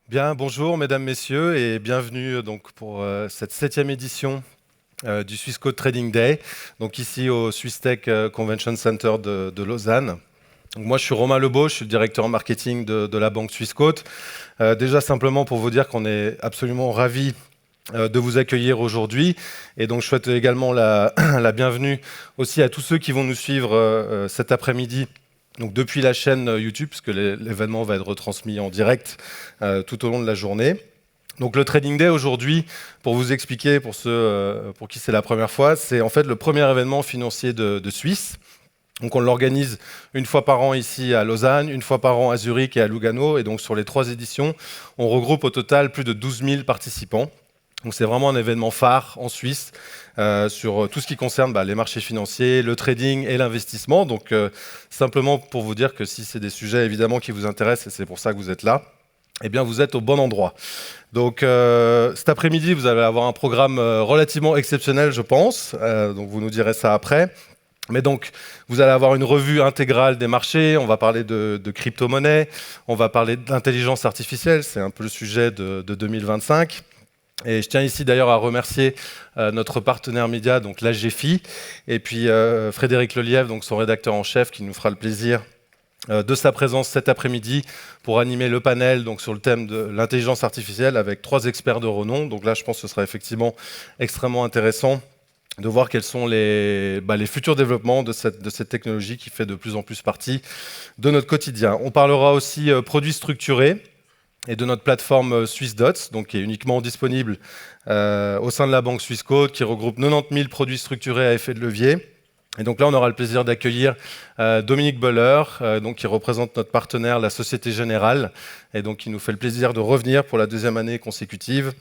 Bien, bonjour mesdames, messieurs et bienvenue donc pour cette 7e édition du Swissquote Trading Day, donc ici au Swiss Tech Convention Center de Lausanne. Donc moi je suis Romain Lebeau, je suis le directeur marketing de la banque Swissquote. Déjà simplement pour vous dire qu'on est absolument ravis de vous accueillir aujourd'hui et donc je souhaite également la bienvenue aussi à tous ceux qui vont nous suivre cet après-midi. Donc depuis la chaîne YouTube, puisque l'événement va être retransmis en direct tout au long de la journée. Donc le Trading Day aujourd'hui, pour vous expliquer, pour ceux pour qui c'est la première fois, c'est en fait le premier événement financier de Suisse. Donc on l'organise une fois par an ici à Lausanne, une fois par an à Zurich et à Lugano. Et donc sur les 3 éditions, on regroupe au total plus de 12 000 participants. Donc c'est vraiment un événement phare en Suisse sur tout ce qui concerne les marchés financiers, le trading et l'investissement. Donc simplement pour vous dire que si c'est des sujets évidemment qui vous intéressent et c'est pour ça que vous êtes là, eh bien vous êtes au bon endroit. Donc cet après-midi, vous allez avoir un programme relativement exceptionnel, je pense. Donc vous nous direz ça après. Mais donc, vous allez avoir une revue intégrale des marchés, on va parler de crypto-monnaies, on va parler d'intelligence artificielle, c'est un peu le sujet de 2025. Et je tiens ici d'ailleurs à remercier notre partenaire média, donc l'AGFI, et puis Frédéric Lelièvre, donc son rédacteur en chef, qui nous fera le plaisir de sa présence cet après-midi pour animer le panel donc, sur le thème de l'intelligence artificielle avec 3 experts de renom. Donc là, je pense que ce sera effectivement extrêmement intéressant de voir quels sont les futurs développements de cette technologie qui fait de plus en plus partie de notre quotidien. On parlera aussi produits structurés et de notre plateforme SwissDots, donc qui est uniquement disponible au sein de la banque Swissquote, qui regroupe 90 000 produits structurés à effet de levier. Et donc là, on aura le plaisir d'accueillir Dominique Boller, donc qui représente notre partenaire, la Société Générale, et donc qui nous fait le plaisir de revenir pour la 2e année consécutive.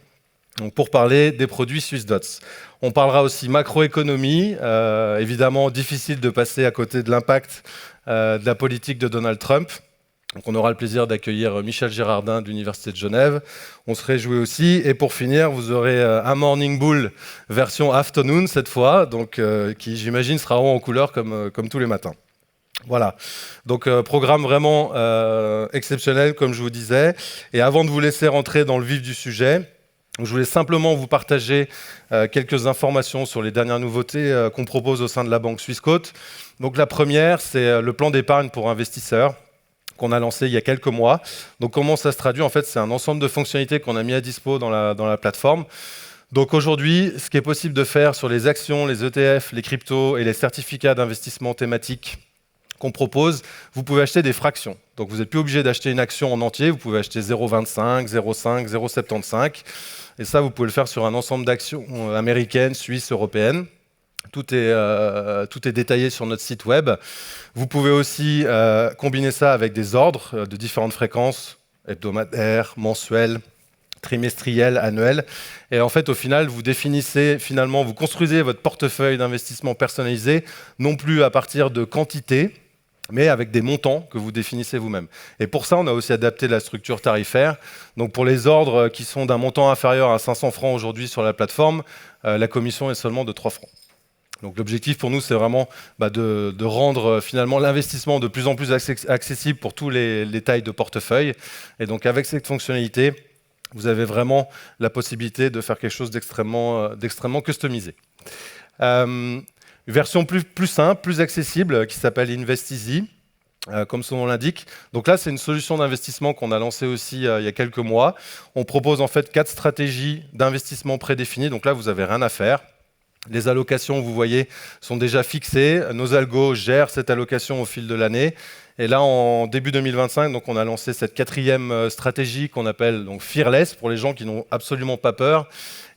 Donc pour parler des produits SwissDots. On parlera aussi macroéconomie, évidemment difficile de passer à côté de l'impact de la politique de Donald Trump. Donc on aura le plaisir d'accueillir Michel Girardin de l'Université de Genève. On se réjouit aussi. Et pour finir, vous aurez un Morning Bull version afternoon cette fois, donc, qui j'imagine sera haut en couleur comme tous les matins. Voilà, donc programme vraiment exceptionnel comme je vous disais. Et avant de vous laisser rentrer dans le vif du sujet, je voulais simplement vous partager quelques informations sur les dernières nouveautés qu'on propose au sein de la banque Swissquote. Donc la première, c'est le plan d'épargne pour investisseurs qu'on a lancé il y a quelques mois. Donc comment ça se traduit? En fait, c'est un ensemble de fonctionnalités qu'on a mis à dispo dans la plateforme. Donc aujourd'hui, ce qui est possible de faire sur les actions, les ETF, les cryptos et les certificats d'investissement thématiques qu'on propose, vous pouvez acheter des fractions. Donc vous n'êtes plus obligé d'acheter une action en entier, vous pouvez acheter 0,25, 0,5, 0,75. Et ça, vous pouvez le faire sur un ensemble d'actions américaines, suisses, européennes. Tout est détaillé sur notre site web. Vous pouvez aussi combiner ça avec des ordres de différentes fréquences, hebdomadaires, mensuelles, trimestrielles, annuelles. Et en fait, au final, vous construisez votre portefeuille d'investissement personnalisé, non plus à partir de quantité, mais avec des montants que vous définissez vous-même. Et pour ça, on a aussi adapté la structure tarifaire. Donc pour les ordres qui sont d'un montant inférieur à 500 francs aujourd'hui sur la plateforme, la commission est seulement de 3 francs. Donc l'objectif pour nous, c'est vraiment de rendre finalement l'investissement de plus en plus accessible pour tous les tailles de portefeuille. Et donc avec cette fonctionnalité, vous avez vraiment la possibilité de faire quelque chose d'extrêmement customisé. Une version plus simple, plus accessible, qui s'appelle Invest Easy, comme son nom l'indique. Donc là, c'est une solution d'investissement qu'on a lancée aussi il y a quelques mois. On propose en fait 4 stratégies d'investissement prédéfinies. Donc là, vous n'avez rien à faire. Les allocations, vous voyez, sont déjà fixées. Nos algos gèrent cette allocation au fil de l'année. Et là, en début 2025, donc on a lancé cette 4e stratégie qu'on appelle donc Fearless, pour les gens qui n'ont absolument pas peur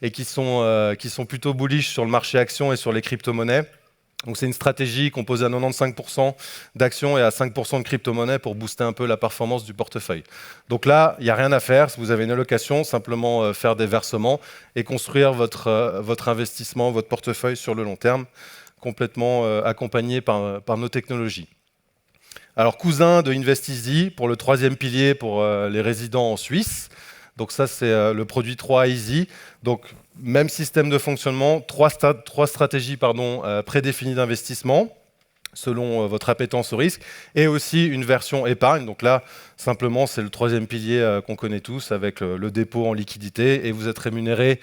et qui sont plutôt bullish sur le marché action et sur les crypto-monnaies. Donc c'est une stratégie composée à 95% d'actions et à 5% de crypto-monnaies pour booster un peu la performance du portefeuille. Donc là, il n'y a rien à faire. Si vous avez une allocation, simplement faire des versements et construire votre investissement, votre portefeuille sur le long terme, complètement accompagné par nos technologies. Alors, cousin de Invest Easy, pour le 3e pilier pour les résidents en Suisse. Donc ça, c'est le produit 3 Easy. Donc, même système de fonctionnement, trois stratégies prédéfinies d'investissement. selon votre appétence au risque, et aussi une version épargne. Donc là, simplement, c'est le troisième pilier qu'on connaît tous avec le dépôt en liquidité, et vous êtes rémunéré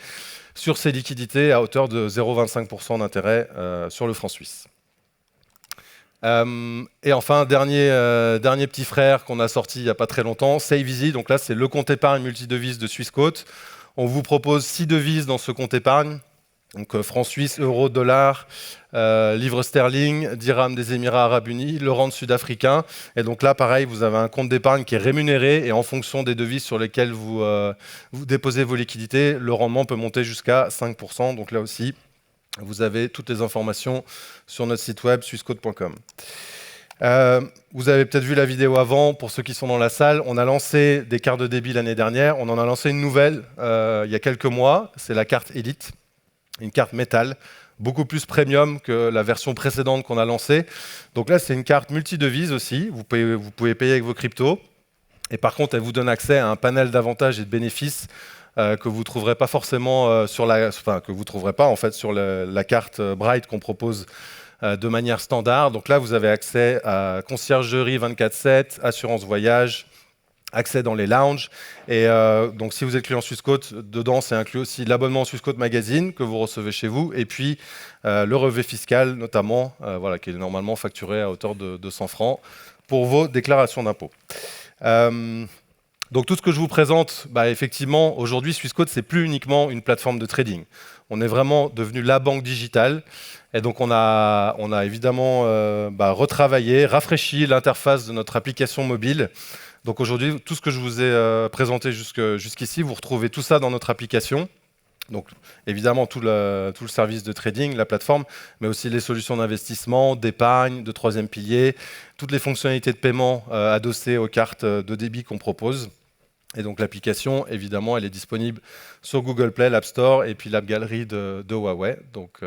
sur ces liquidités à hauteur de 0,25% d'intérêt sur le franc suisse. Et enfin, dernier petit frère qu'on a sorti il n'y a pas très longtemps, Save Easy. Donc là, c'est le compte épargne multidevises de Swissquote. On vous propose 6 devises dans ce compte épargne. Donc franc suisse, euro, dollar, livre sterling, dirham des Émirats arabes unis, le rand sud-africain. Et donc là, pareil, vous avez un compte d'épargne qui est rémunéré et en fonction des devises sur lesquelles vous déposez vos liquidités, le rendement peut monter jusqu'à 5%. Donc là aussi, vous avez toutes les informations sur notre site web swissquote.com. Vous avez peut-être vu la vidéo avant, pour ceux qui sont dans la salle, on a lancé des cartes de débit l'année dernière, on en a lancé une nouvelle il y a quelques mois, c'est la carte Elite. Une carte métal, beaucoup plus premium que la version précédente qu'on a lancée. Donc là, c'est une carte multi-devise aussi. Vous pouvez payer avec vos cryptos. Et par contre, elle vous donne accès à un panel d'avantages et de bénéfices que vous ne trouverez pas forcément sur la carte Bright qu'on propose de manière standard. Donc là, vous avez accès à conciergerie 24/7, assurance voyage, accès dans les lounges. Et donc, si vous êtes client Swissquote, dedans, c'est inclus aussi l'abonnement Swissquote Magazine que vous recevez chez vous, et puis le relevé fiscal, notamment, qui est normalement facturé à hauteur de 200 francs pour vos déclarations d'impôts. Donc, tout ce que je vous présente, effectivement, aujourd'hui, Swissquote, c'est plus uniquement une plateforme de trading. On est vraiment devenu la banque digitale. Et donc, on a évidemment retravaillé, rafraîchi l'interface de notre application mobile. Donc aujourd'hui, tout ce que je vous ai présenté jusqu'ici, vous retrouvez tout ça dans notre application. Donc évidemment, tout le service de trading, la plateforme, mais aussi les solutions d'investissement, d'épargne, de troisième pilier, toutes les fonctionnalités de paiement adossées aux cartes de débit qu'on propose. Et donc l'application, évidemment, elle est disponible sur Google Play, l'App Store et puis l'App Gallery de Huawei. Donc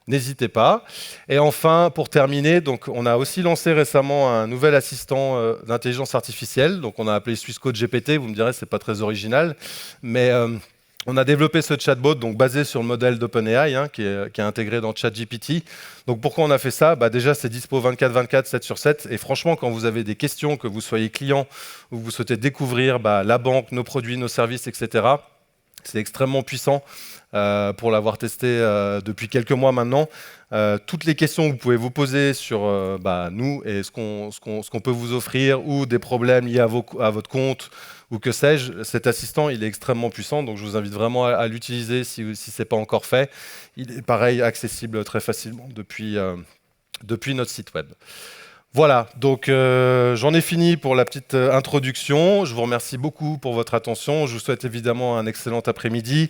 n'hésitez pas. Et enfin, pour terminer, donc, on a aussi lancé récemment un nouvel assistant d'intelligence artificielle. Donc, on a appelé Swissquote GPT. Vous me direz, c'est pas très original, mais on a développé ce chatbot donc basé sur le modèle d'OpenAI qui est intégré dans ChatGPT. Donc, pourquoi on a fait ça ? Déjà, c'est dispo 24/24, 7/7. Et franchement, quand vous avez des questions, que vous soyez client ou vous souhaitez découvrir la banque, nos produits, nos services, etc., c'est extrêmement puissant. Pour l'avoir testé depuis quelques mois maintenant. Toutes les questions que vous pouvez vous poser sur nous et ce qu'on peut vous offrir ou des problèmes liés à votre compte ou que sais-je, cet assistant, il est extrêmement puissant. Donc, je vous invite vraiment à l'utiliser si ce n'est pas encore fait. Il est pareil, accessible très facilement depuis notre site web. Voilà, donc j'en ai fini pour la petite introduction. Je vous remercie beaucoup pour votre attention. Je vous souhaite évidemment un excellent après-midi.